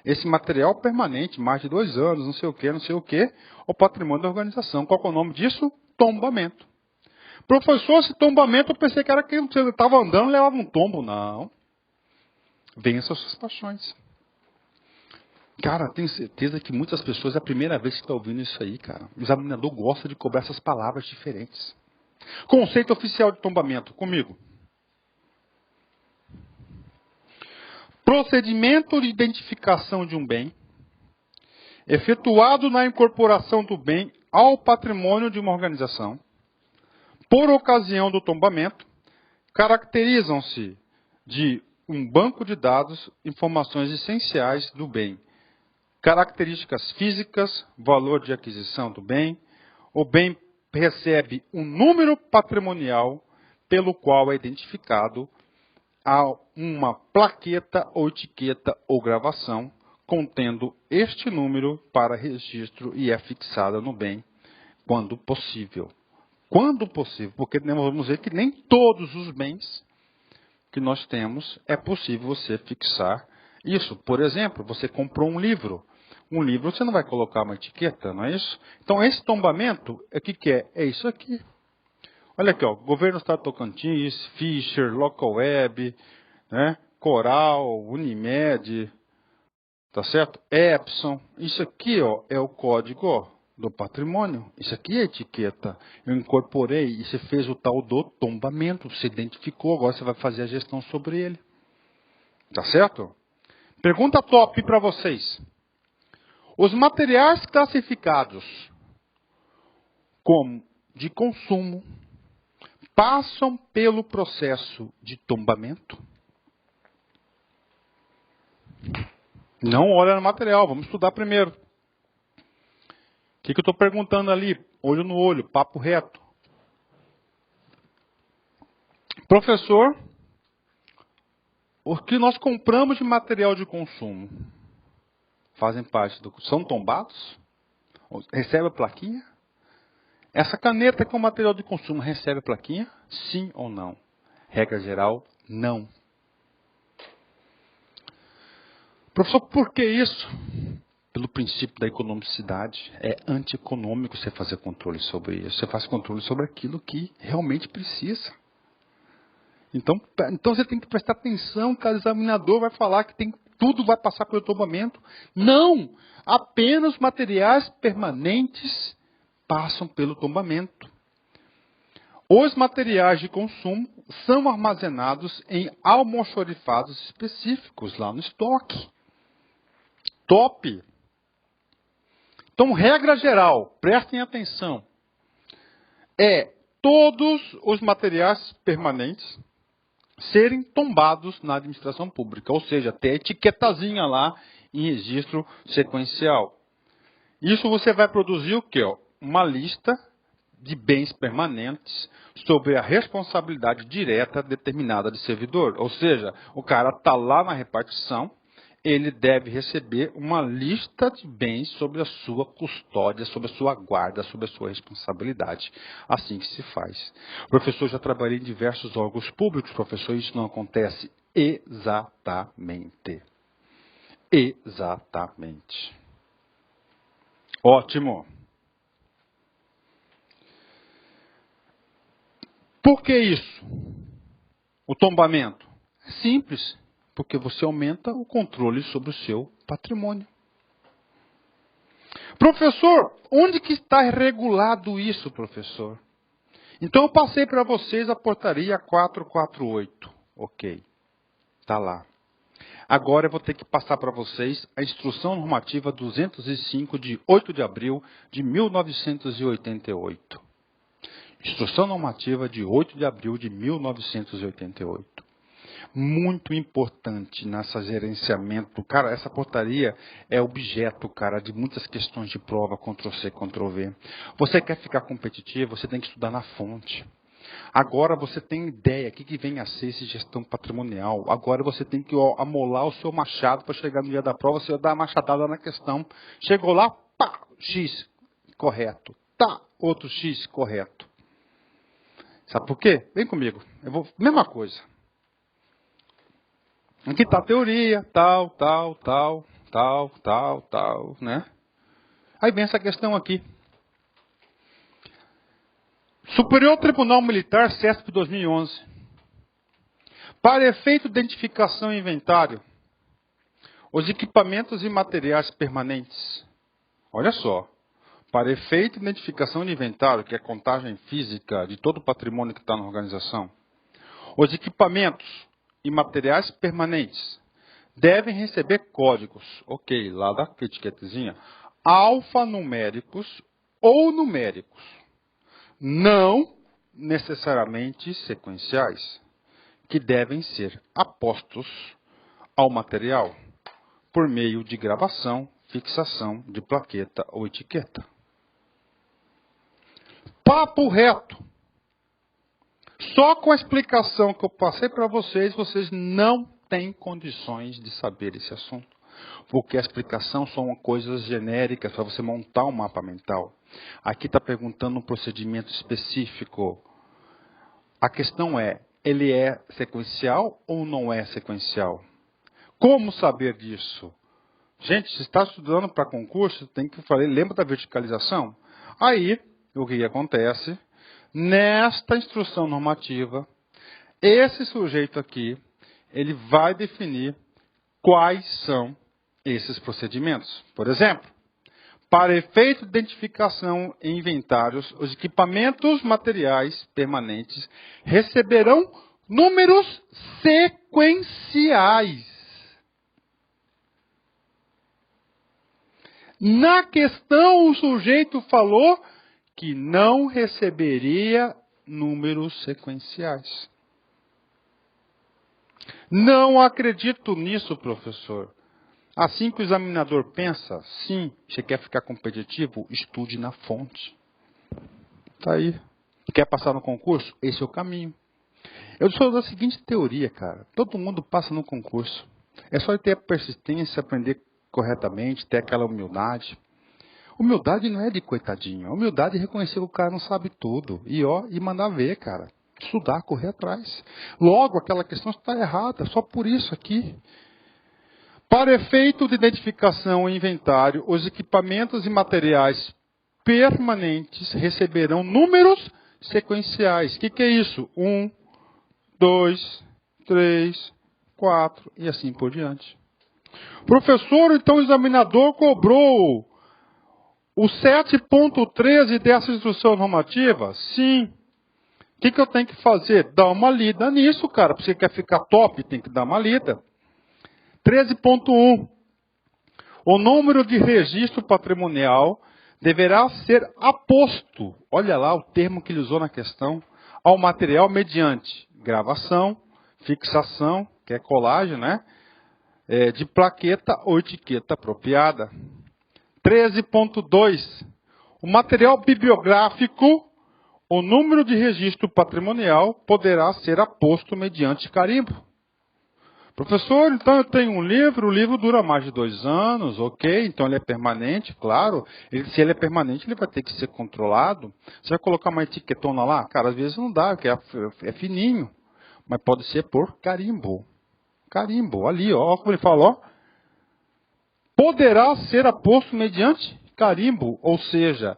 Esse material permanente, mais de 2 anos, não sei o que, ao patrimônio da organização. Qual é o nome disso? Tombamento. Professor, esse tombamento eu pensei que era que você estava andando e levava um tombo. Não. Vença as suas paixões. Cara, tenho certeza que muitas pessoas é a primeira vez que estão ouvindo isso aí, cara. O examinador gosta de cobrar essas palavras diferentes. Conceito oficial de tombamento, comigo. Procedimento de identificação de um bem, efetuado na incorporação do bem ao patrimônio de uma organização, por ocasião do tombamento, caracterizam-se de um banco de dados, informações essenciais do bem, características físicas, valor de aquisição do bem, o bem recebe um número patrimonial pelo qual é identificado a uma plaqueta ou etiqueta ou gravação contendo este número para registro e é fixada no bem quando possível. Quando possível, porque vamos ver que nem todos os bens que nós temos é possível você fixar isso. Por exemplo, você comprou um livro. Um livro você não vai colocar uma etiqueta, não é isso? Então esse tombamento, o que é? É isso aqui. Olha aqui, ó, Governo do Estado de Tocantins, Fischer, Local Web, né, Coral, Unimed, tá certo? Epson. Isso aqui, ó, é o código, ó, do patrimônio. Isso aqui é a etiqueta. Eu incorporei e você fez o tal do tombamento. Você identificou, agora você vai fazer a gestão sobre ele. Tá certo? Pergunta top para vocês. Os materiais classificados como de consumo passam pelo processo de tombamento? Não olha no material, vamos estudar primeiro. O que eu estou perguntando ali? Olho no olho, papo reto. Professor, o que nós compramos de material de consumo fazem parte do... São tombados? Recebe a plaquinha? Essa caneta com material de consumo recebe a plaquinha? Sim ou não? Regra geral, não. Professor, por que isso? Pelo princípio da economicidade. É antieconômico você fazer controle sobre isso. Você faz controle sobre aquilo que realmente precisa. Então você tem que prestar atenção, cada examinador vai falar que tudo vai passar pelo tombamento. Não! Apenas materiais permanentes passam pelo tombamento. Os materiais de consumo são armazenados em almoxorifados específicos lá no estoque. Top! Então, regra geral, prestem atenção, todos os materiais permanentes serem tombados na administração pública, ou seja, ter a etiquetazinha lá em registro sequencial. Isso você vai produzir o quê? Uma lista de bens permanentes sobre a responsabilidade direta determinada de servidor. Ou seja, o cara está lá na repartição, ele deve receber uma lista de bens sobre a sua custódia, sobre a sua guarda, sobre a sua responsabilidade. Assim que se faz. Professor, já trabalhei em diversos órgãos públicos, professor, isso não acontece exatamente. Exatamente. Ótimo. Por que isso? O tombamento? É simples, porque você aumenta o controle sobre o seu patrimônio. Professor, onde que está regulado isso, professor? Então eu passei para vocês a portaria 448. Ok, está lá. Agora eu vou ter que passar para vocês a Instrução Normativa 205 de 8 de abril de 1988. Instrução Normativa de 8 de abril de 1988. Muito importante nessa gerenciamento. Cara, essa portaria é objeto, cara, de muitas questões de prova, Ctrl+C, Ctrl+V. Você quer ficar competitivo, você tem que estudar na fonte. Agora você tem ideia o que vem a ser essa gestão patrimonial. Agora você tem que amolar o seu machado para chegar no dia da prova, você dar a machadada na questão. Chegou lá, pá, X, correto. Tá, outro X, correto. Sabe por quê? Vem comigo. Mesma coisa. Aqui está a teoria, tal, né? Aí vem essa questão aqui. Superior Tribunal Militar, CESP 2011. Para efeito de identificação e inventário, os equipamentos e materiais permanentes. Olha só. Para efeito de identificação e inventário, que é a contagem física de todo o patrimônio que está na organização, os equipamentos e materiais permanentes devem receber códigos, ok, lá da etiquetezinha, alfanuméricos ou numéricos, não necessariamente sequenciais, que devem ser apostos ao material por meio de gravação, fixação de plaqueta ou etiqueta. Papo reto. Só com a explicação que eu passei para vocês, vocês não têm condições de saber esse assunto. Porque a explicação são coisas genéricas para você montar um mapa mental. Aqui está perguntando um procedimento específico. A questão é, ele é sequencial ou não é sequencial? Como saber disso? Gente, se está estudando para concurso, tem que falar, lembra da verticalização? Aí, o que acontece? Nesta instrução normativa, esse sujeito aqui, ele vai definir quais são esses procedimentos. Por exemplo, para efeito de identificação em inventários, os equipamentos materiais permanentes receberão números sequenciais. Na questão, o sujeito falou que não receberia números sequenciais. Não acredito nisso, professor. Assim que o examinador pensa, sim, você quer ficar competitivo? Estude na fonte. Está aí. Quer passar no concurso? Esse é o caminho. Eu sou da seguinte teoria, cara. Todo mundo passa no concurso. É só ter a persistência, aprender corretamente, ter aquela humildade. Humildade não é de coitadinho. Humildade é reconhecer que o cara não sabe tudo. E mandar ver, cara. Estudar, correr atrás. Logo, aquela questão está errada. Só por isso aqui. Para efeito de identificação e inventário, os equipamentos e materiais permanentes receberão números sequenciais. O que é isso? 1, 2, 3, 4 e assim por diante. Professor, então o examinador cobrou o 7.13 dessa instrução normativa? Sim. O que eu tenho que fazer? Dar uma lida nisso, cara. Se você quer ficar top, tem que dar uma lida. 13.1. O número de registro patrimonial deverá ser aposto, olha lá o termo que ele usou na questão, ao material mediante gravação, fixação, que é colagem, né? De plaqueta ou etiqueta apropriada. 13.2. O material bibliográfico o número de registro patrimonial poderá ser aposto mediante carimbo. Professor, então eu tenho um livro, o livro dura mais de 2 anos, ok, então ele é permanente, claro. Se ele é permanente, ele vai ter que ser controlado. Você vai colocar uma etiquetona lá? Cara, às vezes não dá, porque é fininho. Mas pode ser por carimbo. Carimbo, ali, ó, como ele fala, ó. Poderá ser aposto mediante carimbo, ou seja,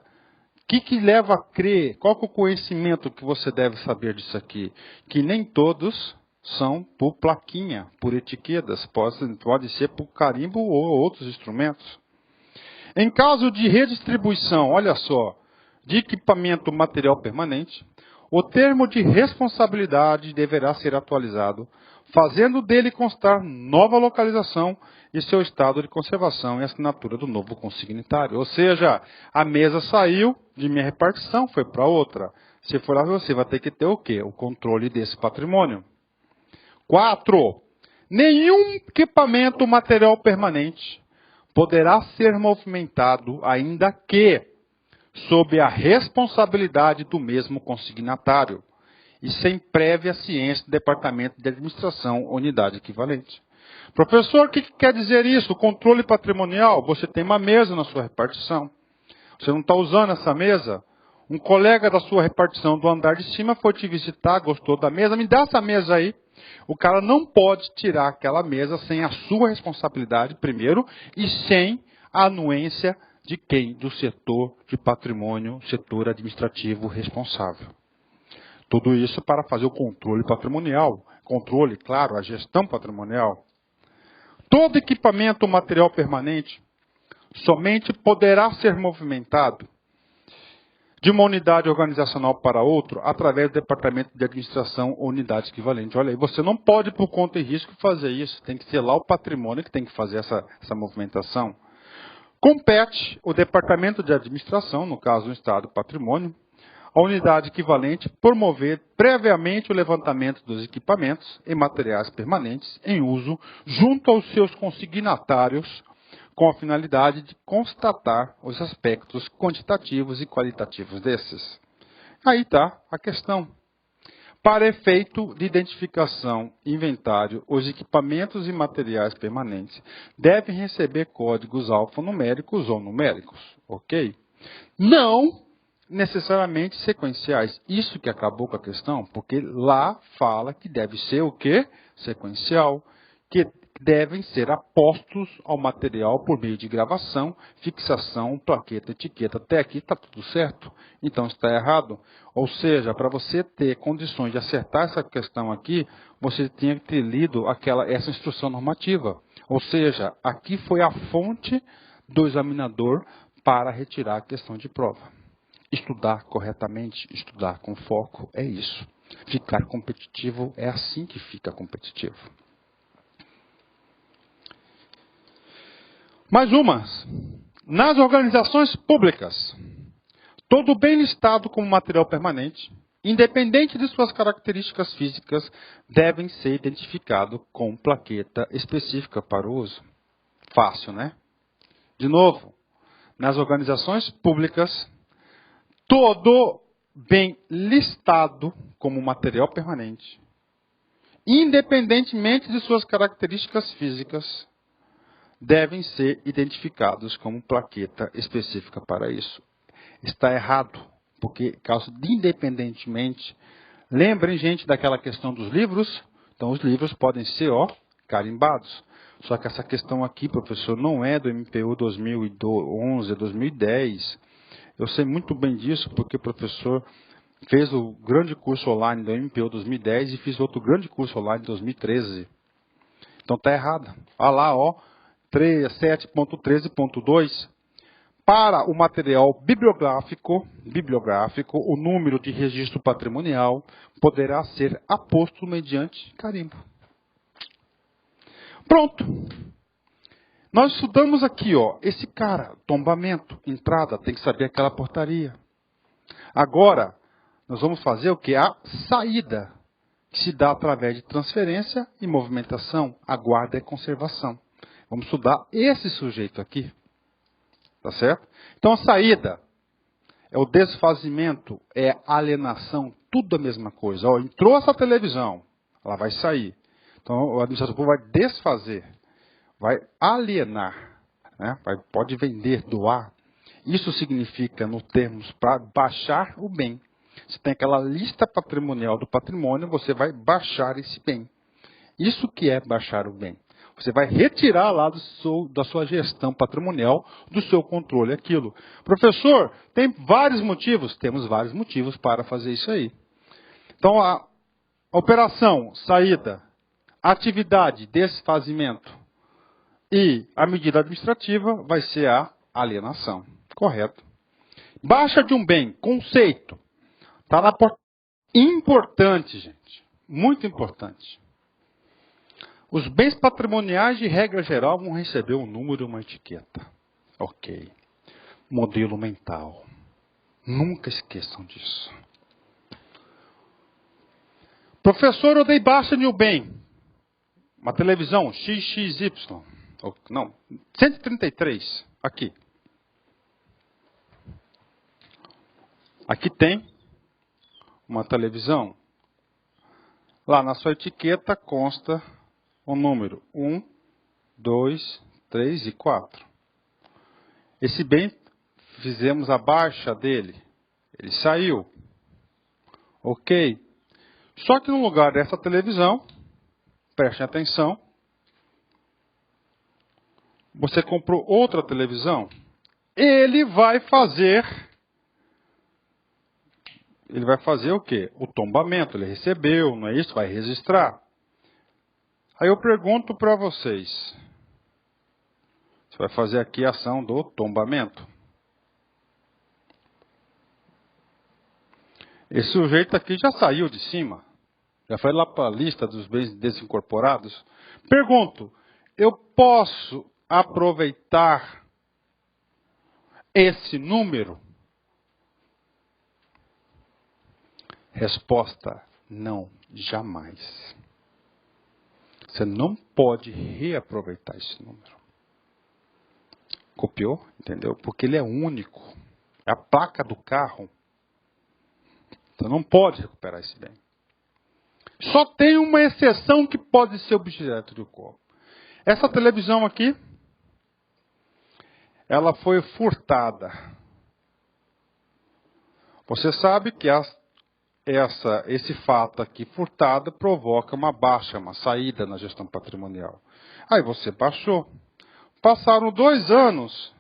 o que leva a crer? Qual que é o conhecimento que você deve saber disso aqui? Que nem todos são por plaquinha, por etiquetas, pode ser por carimbo ou outros instrumentos. Em caso de redistribuição, olha só, de equipamento material permanente, o termo de responsabilidade deverá ser atualizado, fazendo dele constar nova localização e seu estado de conservação e assinatura do novo consignatário. Ou seja, a mesa saiu de minha repartição, foi para outra. Se for lá, você vai ter que ter o quê? O controle desse patrimônio. 4. Nenhum equipamento material permanente poderá ser movimentado, ainda que sob a responsabilidade do mesmo consignatário e sem prévia ciência do Departamento de Administração ou unidade equivalente. Professor, o que quer dizer isso? Controle patrimonial, você tem uma mesa na sua repartição. Você não está usando essa mesa? Um colega da sua repartição do andar de cima foi te visitar, gostou da mesa, me dá essa mesa aí. O cara não pode tirar aquela mesa sem a sua responsabilidade, primeiro, e sem a anuência de quem? Do setor de patrimônio, setor administrativo responsável. Tudo isso para fazer o controle patrimonial. Controle, claro, a gestão patrimonial. Todo equipamento material permanente somente poderá ser movimentado de uma unidade organizacional para outra através do Departamento de Administração ou unidade equivalente. Olha aí, você não pode, por conta e risco, fazer isso. Tem que ser lá o patrimônio que tem que fazer essa movimentação. Compete o Departamento de Administração, no caso do Estado do Patrimônio, a unidade equivalente promover previamente o levantamento dos equipamentos e materiais permanentes em uso junto aos seus consignatários, com a finalidade de constatar os aspectos quantitativos e qualitativos desses. Aí está a questão. Para efeito de identificação e inventário, os equipamentos e materiais permanentes devem receber códigos alfanuméricos ou numéricos, ok? Não necessariamente sequenciais. Isso que acabou com a questão, porque lá fala que deve ser o quê? Sequencial, que devem ser apostos ao material por meio de gravação, fixação, plaqueta, etiqueta. Até aqui está tudo certo? Então está errado? Ou seja, para você ter condições de acertar essa questão aqui, você tinha que ter lido essa instrução normativa. Ou seja, aqui foi a fonte do examinador para retirar a questão de prova. Estudar corretamente, estudar com foco, é isso. Ficar competitivo é assim que fica competitivo. Mais umas. Nas organizações públicas, todo bem listado como material permanente, independente de suas características físicas, devem ser identificados com plaqueta específica para o uso. Fácil, né? De novo, nas organizações públicas, todo bem listado como material permanente, independentemente de suas características físicas, devem ser identificados como plaqueta específica para isso. Está errado, porque causa de independentemente. Lembrem, gente, daquela questão dos livros? Então, os livros podem ser, carimbados. Só que essa questão aqui, professor, não é do MPU 2011, 2010. Eu sei muito bem disso, porque o professor fez o grande curso online do MPU 2010 e fiz outro grande curso online em 2013. Então, está errado. Olha lá, 7.13.2, para o material bibliográfico, o número de registro patrimonial poderá ser aposto mediante carimbo. Pronto. Nós estudamos aqui, esse cara, tombamento, entrada, tem que saber aquela portaria. Agora, nós vamos fazer o que? A saída, que se dá através de transferência e movimentação, a guarda e conservação. Vamos estudar esse sujeito aqui. Tá certo? Então, a saída é o desfazimento, é alienação, tudo a mesma coisa. Ó, entrou essa televisão, ela vai sair. Então o administrador público vai desfazer, vai alienar, né? Pode vender, doar. Isso significa, no termos, para baixar o bem. Você tem aquela lista patrimonial do patrimônio, você vai baixar esse bem. Isso que é baixar o bem. Você vai retirar lá da sua gestão patrimonial, do seu controle aquilo. Professor, tem vários motivos? Temos vários motivos para fazer isso aí. Então, a operação, saída, atividade, desfazimento e a medida administrativa vai ser a alienação. Correto. Baixa de um bem, conceito. Está na porta. Importante, gente. Muito importante. Os bens patrimoniais, de regra geral, vão receber um número e uma etiqueta. Ok. Modelo mental. Nunca esqueçam disso. Professor, eu dei baixa de um bem. Uma televisão XXY. Não, 133. Aqui. Aqui tem uma televisão. Lá na sua etiqueta consta o número 1, 2, 3 e 4. Esse bem, fizemos a baixa dele. Ele saiu. Ok. Só que no lugar dessa televisão, prestem atenção, você comprou outra televisão, ele vai fazer o quê? O tombamento, ele recebeu, não é isso? Vai registrar. Aí eu pergunto para vocês, você vai fazer aqui a ação do tombamento. Esse sujeito aqui já saiu de cima, já foi lá para a lista dos bens desincorporados. Pergunto, eu posso aproveitar esse número? Resposta, não, jamais. Você não pode reaproveitar esse número. Copiou? Entendeu? Porque ele é único. É a placa do carro. Você não pode recuperar esse bem. Só tem uma exceção que pode ser objeto de corpo. Essa televisão aqui, ela foi furtada. Você sabe que esse fato aqui furtado provoca uma baixa, uma saída na gestão patrimonial. Aí você baixou. Passaram 2 anos,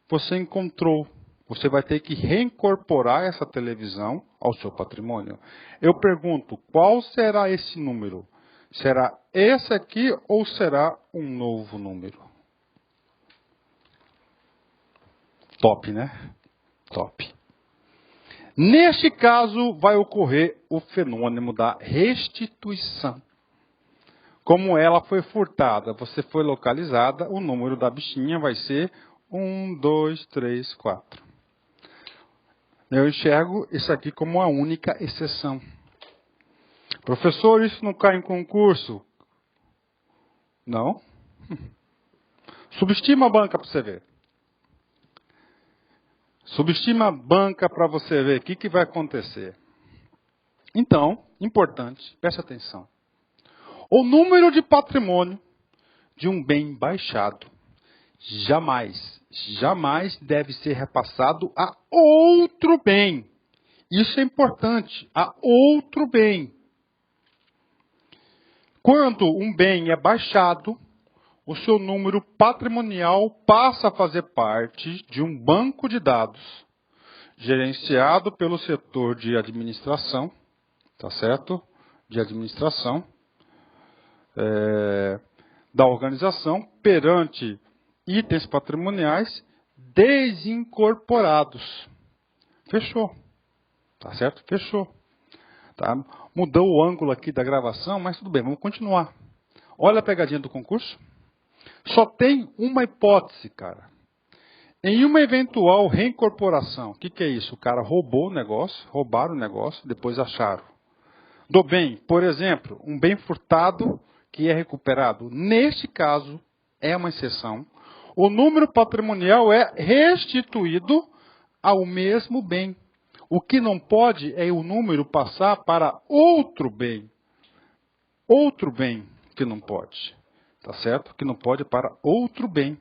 você encontrou. Você vai ter que reincorporar essa televisão ao seu patrimônio. Eu pergunto, qual será esse número? Será esse aqui ou será um novo número? Top, né? Top. Neste caso, vai ocorrer o fenômeno da restituição. Como ela foi furtada, você foi localizada, o número da bichinha vai ser 1, 2, 3, 4. Eu enxergo isso aqui como a única exceção. Professor, isso não cai em concurso? Não. Subestima a banca para você ver. Subestima a banca para você ver o que vai acontecer. Então, importante, preste atenção. O número de patrimônio de um bem baixado jamais deve ser repassado a outro bem. Isso é importante, a outro bem. Quando um bem é baixado, o seu número patrimonial passa a fazer parte de um banco de dados gerenciado pelo setor de administração, tá certo? De administração da organização perante itens patrimoniais desincorporados. Fechou. Tá certo? Fechou. Tá? Mudou o ângulo aqui da gravação, mas tudo bem, vamos continuar. Olha a pegadinha do concurso. Só tem uma hipótese, cara. Em uma eventual reincorporação, o que é isso? O cara roubou o negócio, roubaram o negócio, depois acharam. Do bem, por exemplo, um bem furtado que é recuperado. Neste caso, é uma exceção. O número patrimonial é restituído ao mesmo bem. O que não pode é o número passar para outro bem. Outro bem que não pode. Tá certo? Que não pode para outro bem.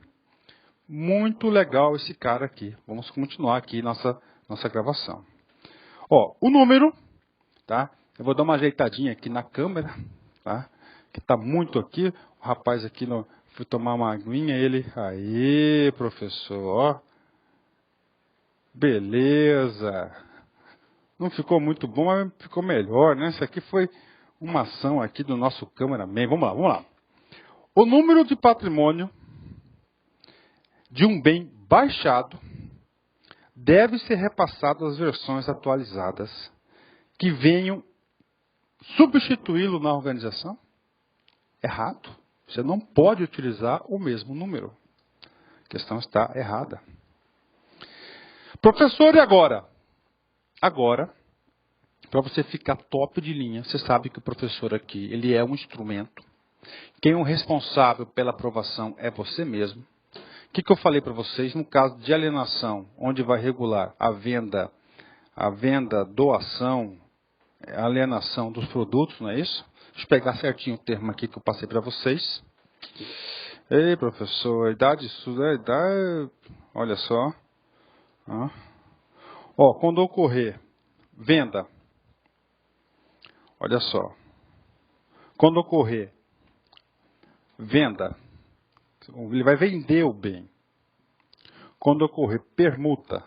Muito legal esse cara aqui. Vamos continuar aqui nossa gravação. Ó, o número, tá? Eu vou dar uma ajeitadinha aqui na câmera, tá? Que tá muito aqui. O rapaz aqui, fui tomar uma aguinha, ele... Aí, professor, ó. Beleza. Não ficou muito bom, mas ficou melhor, né? Isso aqui foi uma ação aqui do nosso cameraman. Vamos lá. O número de patrimônio de um bem baixado deve ser repassado às versões atualizadas que venham substituí-lo na organização? Errado. Você não pode utilizar o mesmo número. A questão está errada. Professor, e agora? Agora, para você ficar top de linha, você sabe que o professor aqui, ele é um instrumento. Quem é o responsável pela aprovação é você mesmo. O que eu falei para vocês? No caso de alienação, onde vai regular a venda, doação, alienação dos produtos, não é isso? Deixa eu pegar certinho o termo aqui que eu passei para vocês. Ei, professor, idade, olha só. Ó, quando ocorrer venda, olha só. Quando ocorrer venda, ele vai vender o bem. Quando ocorrer permuta,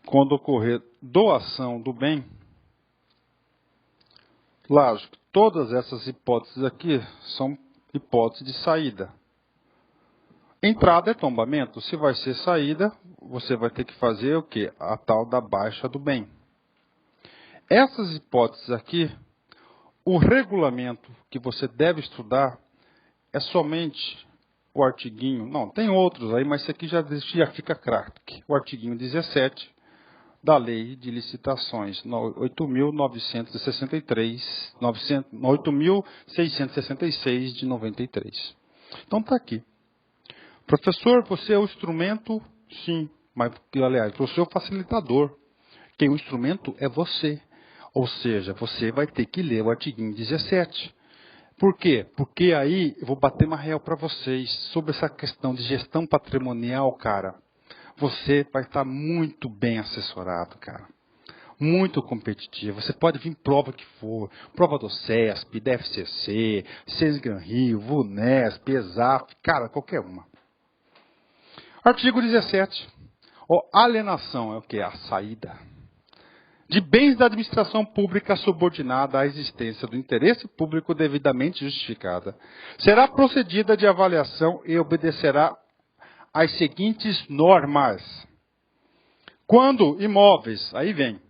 quando ocorrer doação do bem, lógico, todas essas hipóteses aqui são hipóteses de saída. Entrada é tombamento. Se vai ser saída, você vai ter que fazer o quê? A tal da baixa do bem. Essas hipóteses aqui, o regulamento que você deve estudar é somente o artiguinho. Não, tem outros aí, mas esse aqui já fica craque. O artiguinho 17 da Lei de Licitações 8.666 de 93. Então está aqui. Professor, você é o instrumento? Sim, mas, aliás, você é o facilitador. Quem é o instrumento é você. Ou seja, você vai ter que ler o artiguinho 17. Por quê? Porque aí eu vou bater uma real para vocês sobre essa questão de gestão patrimonial, cara. Você vai estar muito bem assessorado, cara. Muito competitivo. Você pode vir prova que for. Prova do CESP, da FCC, Sesgran Rio, VUNESP, ESAF, cara, qualquer uma. Artigo 17. Alienação é o que? A saída de bens da administração pública subordinada à existência do interesse público devidamente justificada. Será procedida de avaliação e obedecerá às seguintes normas. Quando imóveis, aí vem,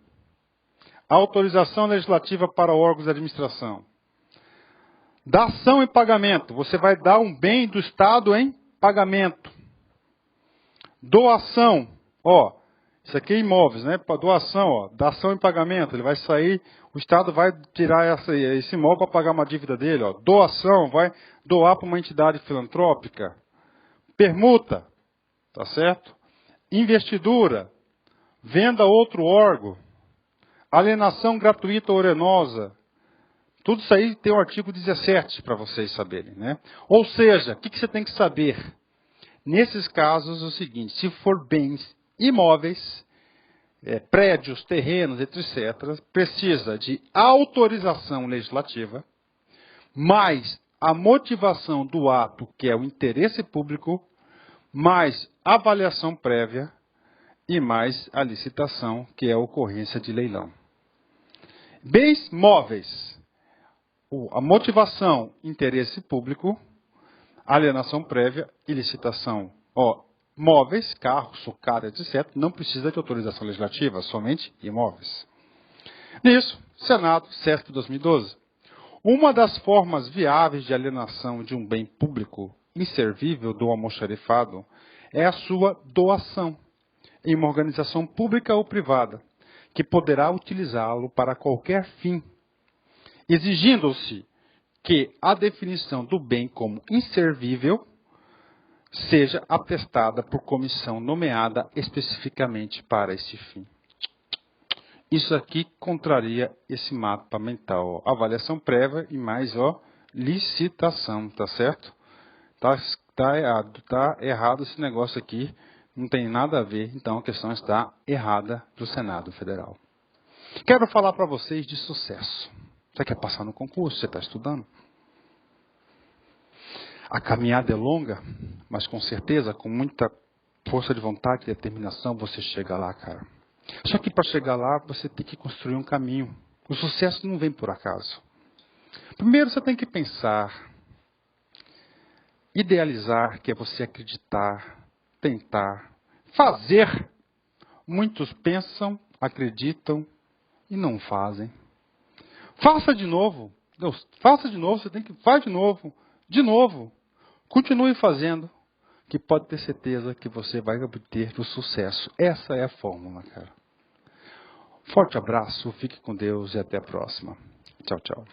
autorização legislativa para órgãos de administração. Dação em pagamento, você vai dar um bem do Estado em pagamento. Doação, isso aqui é imóveis, né? Para doação, dação em pagamento, ele vai sair, o Estado vai tirar esse imóvel para pagar uma dívida dele, Doação, vai doar para uma entidade filantrópica. Permuta, tá certo? Investidura, venda a outro órgão. Alienação gratuita ou orenosa. Tudo isso aí tem o artigo 17 para vocês saberem, né? Ou seja, o que você tem que saber? Nesses casos, o seguinte, se for bens imóveis, prédios, terrenos, etc., precisa de autorização legislativa, mais a motivação do ato, que é o interesse público, mais avaliação prévia e mais a licitação, que é a ocorrência de leilão. Bens móveis, a motivação, interesse público, alienação prévia e licitação. Móveis, carros, sucata, etc., não precisa de autorização legislativa, somente imóveis. Nisso, Senado, CESP 2012. Uma das formas viáveis de alienação de um bem público inservível do almoxarifado é a sua doação em uma organização pública ou privada, que poderá utilizá-lo para qualquer fim, exigindo-se que a definição do bem como inservível seja atestada por comissão nomeada especificamente para esse fim. Isso aqui contraria esse mapa mental. Ó. Avaliação prévia e mais licitação, tá certo? Tá errado esse negócio aqui, não tem nada a ver, então a questão está errada do Senado Federal. Quero falar para vocês de sucesso. Você quer passar no concurso? Você está estudando? A caminhada é longa, mas com certeza, com muita força de vontade e determinação, você chega lá, cara. Só que para chegar lá, você tem que construir um caminho. O sucesso não vem por acaso. Primeiro, você tem que pensar, idealizar, que é você acreditar, tentar, fazer. Muitos pensam, acreditam e não fazem. Faça de novo. Deus, faça de novo, faz de novo. Continue fazendo, que pode ter certeza que você vai obter o sucesso. Essa é a fórmula, cara. Forte abraço, fique com Deus e até a próxima. Tchau, tchau.